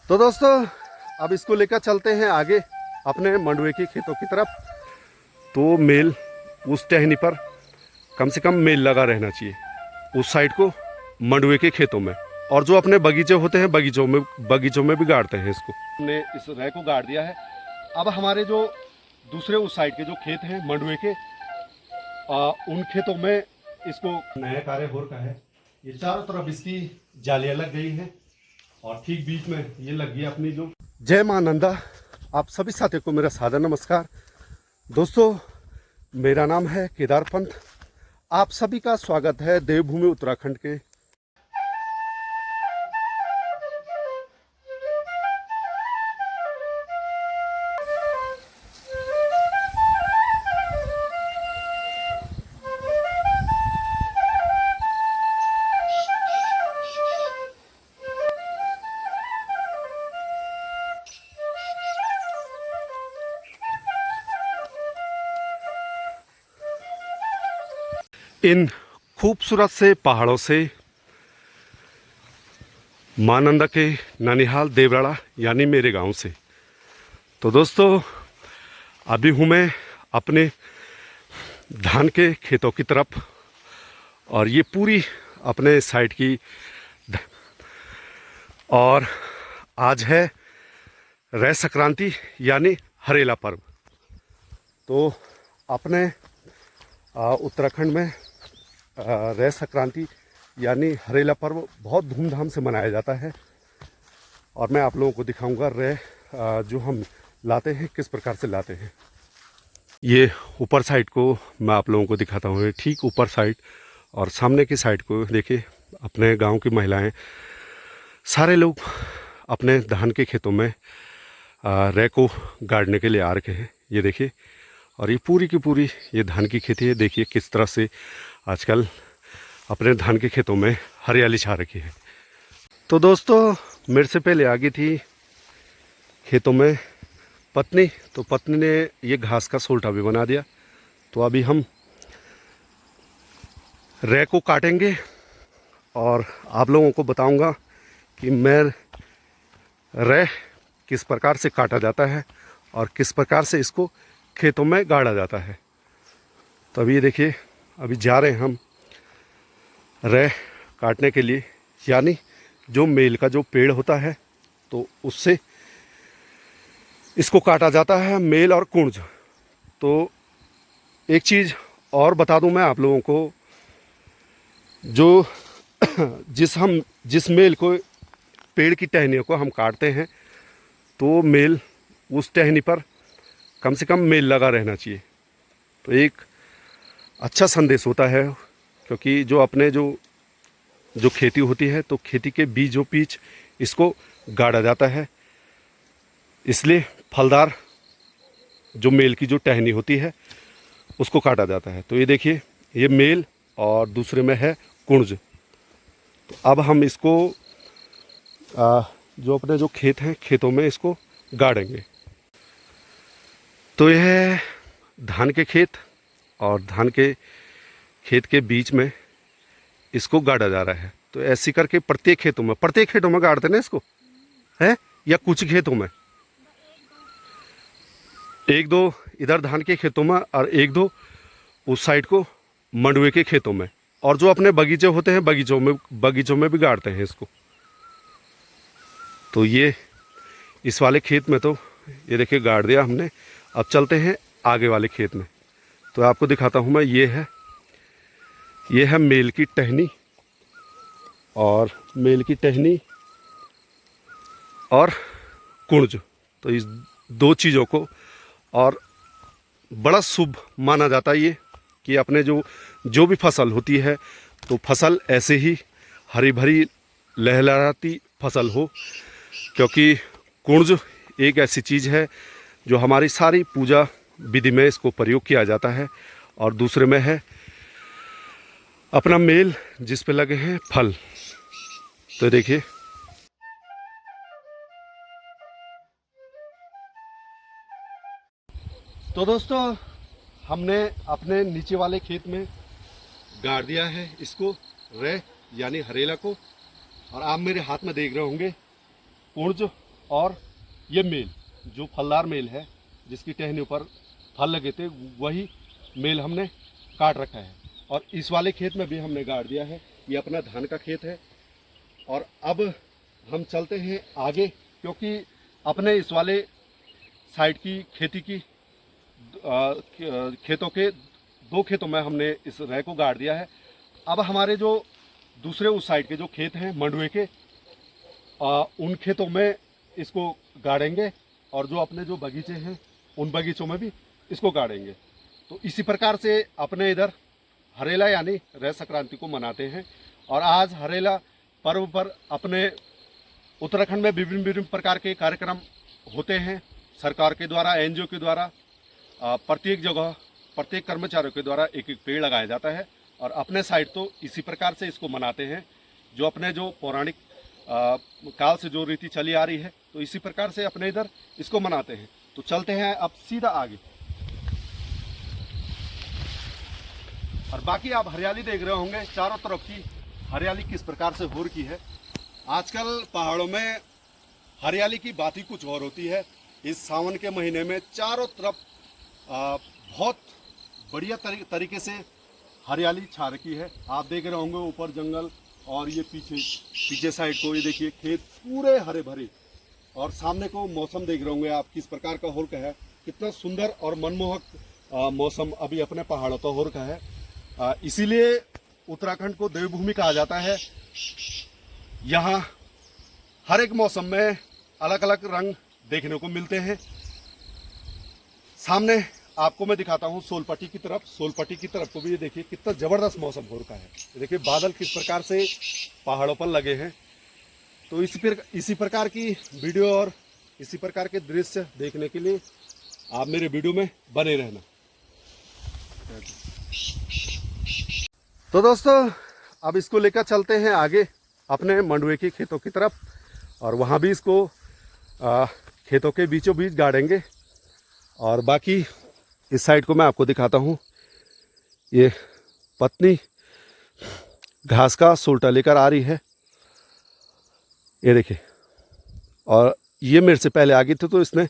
तो दोस्तों अब इसको लेकर चलते हैं आगे अपने मंडुए के खेतों की तरफ। तो मेल उस टहनी पर कम से कम मेल लगा रहना चाहिए उस साइड को मंडुए के खेतों में। और जो अपने बगीचे होते हैं बगीचों में भी गाड़ते हैं इसको। हमने इस रह को गाड़ दिया है। अब हमारे जो दूसरे उस साइड के जो खेत हैं मंडुए के उन खेतों में इसको नया कार्य हो रखा है। ये चारों तरफ इसकी जालियां लग गई हैं और ठीक बीच में ये लग गई अपनी जो जय मां नंदा। आप सभी साथियों को मेरा सादर नमस्कार। दोस्तों मेरा नाम है केदार पंत। आप सभी का स्वागत है देवभूमि उत्तराखंड के इन खूबसूरत से पहाड़ों से मां नंदा के ननिहाल देवराड़ा यानी मेरे गांव से। तो दोस्तों अभी हूँ मैं अपने धान के खेतों की तरफ और ये पूरी अपने साइड की। और आज है रह संक्रांति यानी हरेला पर्व। तो अपने उत्तराखंड में रह संक्रांति यानी हरेला पर्व बहुत धूमधाम से मनाया जाता है। और मैं आप लोगों को दिखाऊंगा रह जो हम लाते हैं किस प्रकार से लाते हैं। ये ऊपर साइड को मैं आप लोगों को दिखाता हूँ, ठीक ऊपर साइड। और सामने की साइड को देखिए अपने गांव की महिलाएं सारे लोग अपने धान के खेतों में रह को गाड़ने के लिए आ रखे हैं। ये देखिए और ये पूरी की पूरी ये धान की खेती है। देखिए किस तरह से आजकल अपने धान के खेतों में हरियाली छा रखी है। तो दोस्तों मेरे से पहले आ गई थी खेतों में पत्नी। तो पत्नी ने ये घास का सोल्टा भी बना दिया। तो अभी हम रह को काटेंगे और आप लोगों को बताऊंगा कि मैं रह किस प्रकार से काटा जाता है और किस प्रकार से इसको खेतों में गाड़ा जाता है। तो अभी देखिए अभी जा रहे हैं हम रह काटने के लिए, यानी जो मेल का जो पेड़ होता है तो उससे इसको काटा जाता है, मेल और कुंज। तो एक चीज़ और बता दूं मैं आप लोगों को, जो जिस मेल को पेड़ की टहनियों को हम काटते हैं तो मेल उस टहनी पर कम से कम मेल लगा रहना चाहिए। तो एक अच्छा संदेश होता है, क्योंकि जो अपने जो खेती होती है तो खेती के बीचों बीच इसको गाड़ा जाता है। इसलिए फलदार जो मेल की जो टहनी होती है उसको काटा जाता है। तो ये देखिए ये मेल और दूसरे में है कुंज। तो अब हम इसको जो अपने जो खेत हैं खेतों में इसको गाड़ेंगे। तो यह है धान के खेत और धान के खेत के बीच में इसको गाड़ा जा रहा है। तो ऐसी करके प्रत्येक खेतों में गाड़ते ना इसको, है या कुछ खेतों में, एक दो इधर धान के खेतों में और एक दो उस साइड को मंडुए के खेतों में। और जो अपने बगीचे होते हैं बगीचों में भी गाड़ते हैं इसको। तो ये इस वाले खेत में तो ये देखिए गाड़ दिया हमने। अब चलते हैं आगे वाले खेत में। तो आपको दिखाता हूँ मैं, ये है मेल की टहनी और मेल की टहनी और कुंज। तो इस दो चीज़ों को और बड़ा शुभ माना जाता है ये, कि अपने जो भी फसल होती है तो फसल ऐसे ही हरी भरी लहलहाती फसल हो। क्योंकि कुंज एक ऐसी चीज़ है जो हमारी सारी पूजा विधि में इसको प्रयोग किया जाता है। और दूसरे में है अपना मेल जिस पे लगे हैं फल। तो देखिए तो दोस्तों हमने अपने नीचे वाले खेत में गाड़ दिया है इसको रह यानी हरेला को। और आप मेरे हाथ में देख रहे होंगे कुंज और ये मेल जो फलदार मेल है जिसकी टहनी पर फल लगे थे वही मेल हमने काट रखा है। और इस वाले खेत में भी हमने गाड़ दिया है। ये अपना धान का खेत है। और अब हम चलते हैं आगे, क्योंकि अपने इस वाले साइड की खेती की खेतों के 2 खेतों में हमने इस रह को गाड़ दिया है। अब हमारे जो दूसरे उस साइड के जो खेत हैं मंडुए के, उन खेतों में इसको गाड़ेंगे और जो अपने जो बगीचे हैं उन बगीचों में भी इसको गाड़ेंगे। तो इसी प्रकार से अपने इधर हरेला यानी रह संक्रांति को मनाते हैं। और आज हरेला पर्व पर अपने उत्तराखंड में विभिन्न विभिन्न प्रकार के कार्यक्रम होते हैं। सरकार के द्वारा, एनजीओ के द्वारा, प्रत्येक जगह प्रत्येक कर्मचारियों के द्वारा एक एक पेड़ लगाया जाता है। और अपने साइड तो इसी प्रकार से इसको मनाते हैं, जो अपने जो पौराणिक काल से जो रीति चली आ रही है, तो इसी प्रकार से अपने इधर इसको मनाते हैं। तो चलते हैं अब सीधा आगे। और बाकी आप हरियाली देख रहे होंगे, चारों तरफ की हरियाली किस प्रकार से हो रही है। आजकल पहाड़ों में हरियाली की बात ही कुछ और होती है। इस सावन के महीने में चारों तरफ बहुत बढ़िया तरीके से हरियाली छा रखी है। आप देख रहे होंगे ऊपर जंगल, और ये पीछे साइड को ये देखिए खेत पूरे हरे भरे। और सामने को मौसम देख रहे होंगे आप किस प्रकार का हो रखा है। कितना सुंदर और मनमोहक मौसम अभी अपने पहाड़ों पर हो रखा है। इसीलिए उत्तराखंड को देवभूमि कहा जाता है। यहाँ हर एक मौसम में अलग अलग रंग देखने को मिलते हैं। सामने आपको मैं दिखाता हूँ सोलपट्टी की तरफ। सोलपट्टी की तरफ को भी ये देखिए कितना ज़बरदस्त मौसम हो रखा है। देखिए बादल किस प्रकार से पहाड़ों पर लगे हैं। तो इसी प्रकार की वीडियो और इसी प्रकार के दृश्य देखने के लिए आप मेरे वीडियो में बने रहना। तो दोस्तों अब इसको लेकर चलते हैं आगे अपने मंडुए के खेतों की तरफ, और वहाँ भी इसको खेतों के बीचों बीच गाड़ेंगे। और बाकी इस साइड को मैं आपको दिखाता हूँ। ये पत्नी घास का सोल्टा लेकर आ रही है, ये देखिए। और ये मेरे से पहले आ गई थी, तो इसने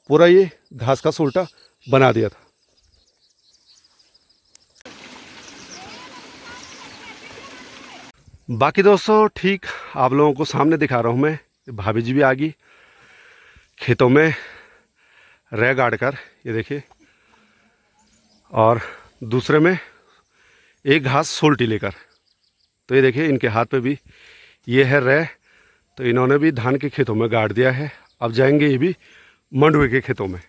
पूरा ये घास का सोल्टा बना दिया था। बाकी दोस्तों ठीक आप लोगों को सामने दिखा रहा हूँ मैं। भाभी जी भी आ गई खेतों में रह गाड़ कर, ये देखिए। और दूसरे में एक घास सोल्टी लेकर। तो ये देखिए इनके हाथ पे भी ये है रह। तो इन्होंने भी धान के खेतों में गाड़ दिया है। अब जाएंगे ये भी मंडुए के खेतों में।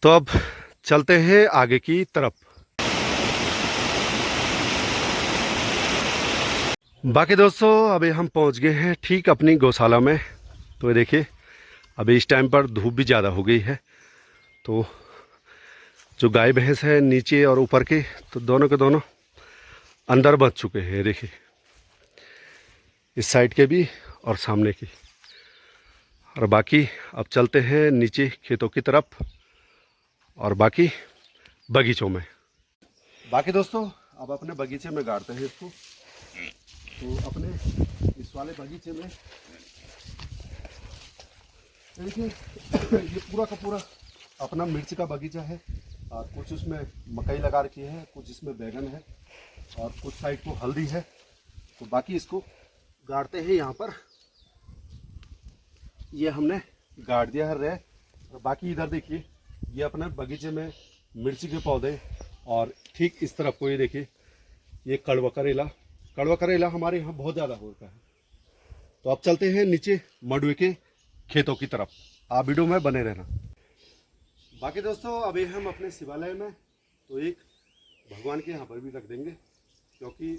तो अब चलते हैं आगे की तरफ। बाकी दोस्तों अभी हम पहुंच गए हैं ठीक अपनी गौशाला में। तो ये देखिए अभी इस टाइम पर धूप भी ज़्यादा हो गई है, तो जो गाय भैंस है नीचे और ऊपर के, तो दोनों के दोनों अंदर बच चुके हैं। देखिए इस साइड के भी और सामने की। और बाकी अब चलते हैं नीचे खेतों की तरफ और बाकी बगीचों में। बाकी दोस्तों अब अपने बगीचे में गाड़ते हैं इसको। तो अपने इस वाले बगीचे में देखिए ये पूरा का पूरा अपना मिर्च का बगीचा है। और कुछ उसमें मकई लगा रखी है, कुछ इसमें बैगन है और कुछ साइड को हल्दी है। तो बाकी इसको गाड़ते हैं यहाँ पर। ये हमने गाड़ दिया है रह। और बाकी इधर देखिए ये अपने बगीचे में मिर्ची के पौधे, और ठीक इस तरफ को ये देखिए ये कड़वा करेला। कड़वा करेला हमारे यहाँ बहुत ज़्यादा हो रहा है। तो अब चलते हैं नीचे मंडुए के खेतों की तरफ। आप वीडियो में बने रहना। बाकी दोस्तों अभी हम अपने शिवालय में तो एक भगवान के यहाँ पर भी रख देंगे, क्योंकि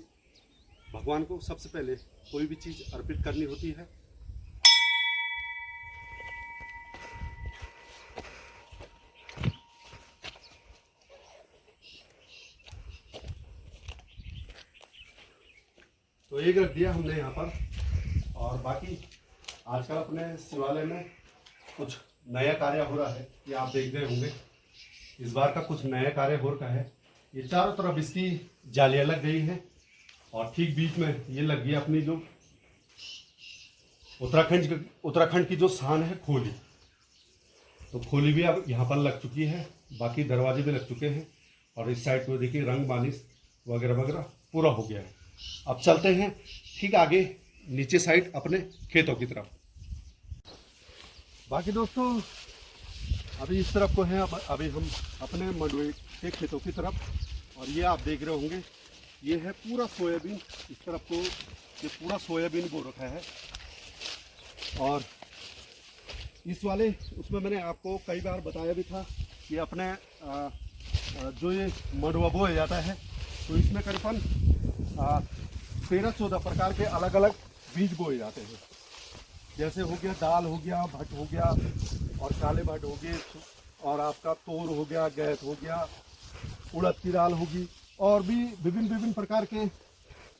भगवान को सबसे पहले कोई भी चीज़ अर्पित करनी होती है। तो एक रख दिया हमने यहाँ पर। और बाकी आजकल अपने शिवालय में कुछ नया कार्य हो रहा है, ये आप देख रहे होंगे। इस बार का कुछ नया कार्य हो रहा है। ये चारों तरफ इसकी जालियाँ लग गई हैं और ठीक बीच में ये लग गई अपनी जो उत्तराखंड की जो शान है खोली, तो खोली भी अब यहाँ पर लग चुकी है, बाकी दरवाजे भी लग चुके हैं। और इस साइड को देखिए रंग बानिश वगैरह वगैरह पूरा हो गया है। अब चलते हैं ठीक आगे नीचे साइड अपने खेतों की तरफ। बाकी दोस्तों अभी इस तरफ को है, अब अभी हम अपने मंडुए के खेतों की तरफ। और ये आप देख रहे होंगे ये है पूरा सोयाबीन, इस तरफ को ये पूरा सोयाबीन बो रखा है। और इस वाले उसमें मैंने आपको कई बार बताया भी था कि अपने जो ये मंडुआ बोया जाता है तो इसमें करीबन 13-14 प्रकार के अलग अलग बीज बोए जाते हैं। जैसे हो गया दाल हो गया, भट्ट हो गया और काले भट्ट हो गए, और आपका तोर हो गया, गैस हो गया, उड़द की दाल होगी, और भी विभिन्न प्रकार के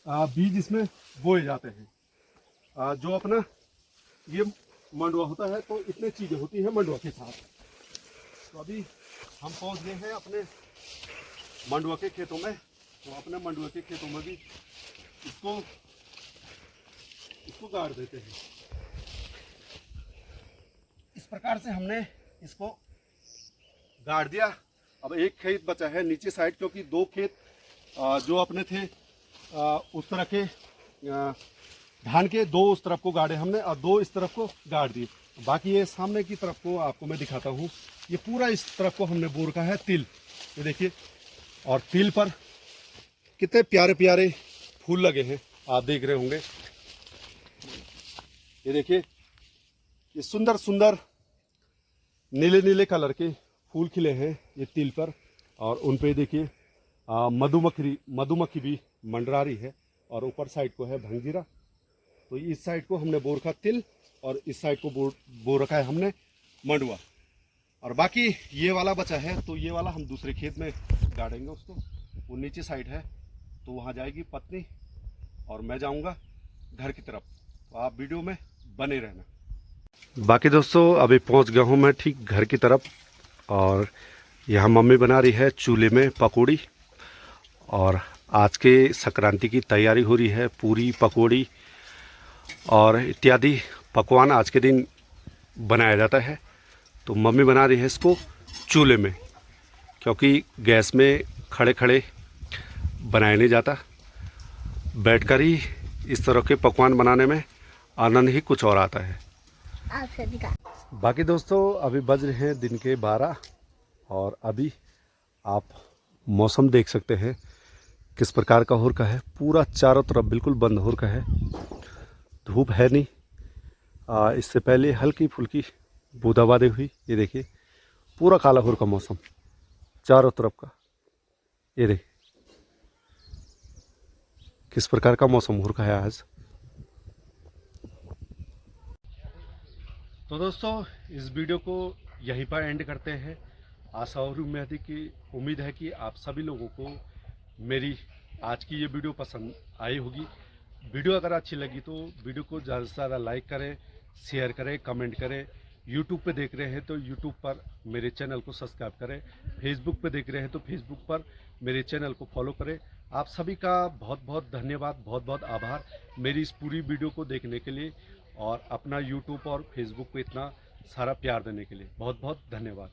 बीज इसमें बोए जाते हैं। जो अपना ये मंडुआ होता है तो इतने चीज़ें होती हैं मंडुआ के साथ। तो अभी हम पहुंच गए हैं अपने मंडुआ के खेतों में। तो अपने मंडुआ के खेतों में भी इसको गाड़ देते हैं। इस प्रकार से हमने इसको गाड़ दिया। अब एक खेत बचा है नीचे साइड, क्योंकि 2 खेत जो अपने थे उस तरह के धान के 2 उस तरफ को गाड़े हमने और 2 इस तरफ को गाड़ दिए। बाकी ये सामने की तरफ को आपको मैं दिखाता हूँ। ये पूरा इस तरफ को हमने बो रखा है तिल, ये देखिए। और तिल पर कितने प्यारे प्यारे फूल लगे हैं, आप देख रहे होंगे। ये देखिए ये सुंदर सुंदर नीले नीले कलर के फूल खिले हैं ये तिल पर। और उन पे देखिए मधुमक्खी भी मंडरा रही है। और ऊपर साइड को है भंगजीरा। तो इस साइड को हमने बो रखा तिल और इस साइड को बो रखा है हमने मंडुआ। और बाकी ये वाला बचा है तो ये वाला हम दूसरे खेत में गाड़ेंगे उसको। वो नीचे साइड है तो वहाँ जाएगी पत्नी और मैं जाऊँगा घर की तरफ। तो आप वीडियो में बने रहना। बाकी दोस्तों अभी पहुँच गया हूँ मैं ठीक घर की तरफ। और यहाँ मम्मी बना रही है चूल्हे में पकौड़ी। और आज के संक्रांति की तैयारी हो रही है, पूरी पकौड़ी और इत्यादि पकवान आज के दिन बनाया जाता है। तो मम्मी बना रही है इसको चूल्हे में, क्योंकि गैस में खड़े खड़े बनाया नहीं जाता। बैठकर ही इस तरह के पकवान बनाने में आनंद ही कुछ और आता है। बाकी दोस्तों अभी बज रहे हैं दिन के 12 और अभी आप मौसम देख सकते हैं किस प्रकार का हो रखा है। पूरा चारों तरफ बिल्कुल बंद हो रखा है, धूप है नहीं। इससे पहले हल्की फुल्की बूंदाबांदी हुई। ये देखिए पूरा काला हो रखा मौसम चारों तरफ का। ये देखिए किस प्रकार का मौसम हो रखा है आज। तो दोस्तों इस वीडियो को यहीं पर एंड करते हैं। आशा और उम्मीद है कि आप सभी लोगों को मेरी आज की ये वीडियो पसंद आई होगी। वीडियो अगर अच्छी लगी तो वीडियो को ज़्यादा से ज़्यादा लाइक करें, शेयर करें, कमेंट करें। यूट्यूब पे देख रहे हैं तो यूट्यूब पर मेरे चैनल को सब्सक्राइब करें। फेसबुक पे देख रहे हैं तो फेसबुक पर मेरे चैनल को फॉलो करें। आप सभी का बहुत बहुत धन्यवाद, बहुत बहुत आभार मेरी इस पूरी वीडियो को देखने के लिए और अपना यूट्यूब और फेसबुक पे इतना सारा प्यार देने के लिए बहुत बहुत धन्यवाद।